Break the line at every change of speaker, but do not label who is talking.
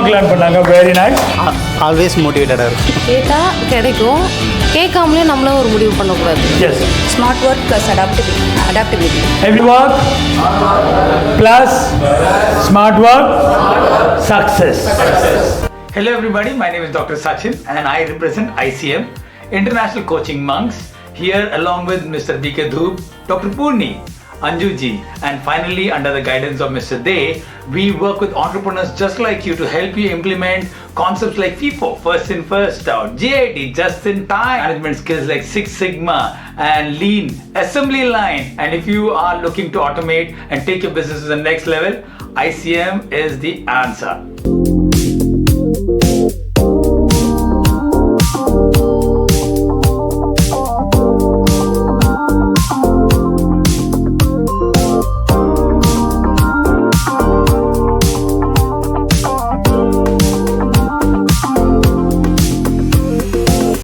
Work learn பண்ணாங்க. Very nice.
Always மோட்டிவேட்டடாக இருக்கும்.
கேட்டால் கிடைக்கும், கேட்காமலே நம்மளும் ஒரு முடிவு பண்ணக்கூடாது.
S.
Smart work plus adaptability.
Heavy work plus smart work, success.
Hello everybody, my name is Dr. Sachin and I represent ICM, International Coaching Monks, here along with Mr. DK Dhup, Dr. Poorani, Anju Ji, and finally under the guidance of Mr. Dey, we work with entrepreneurs just like you to help you implement concepts like FIFO, first in first out, JIT, just in time, management skills like Six Sigma and Lean, assembly line. And if you are looking to automate and take your business to the next level, ICM is the answer.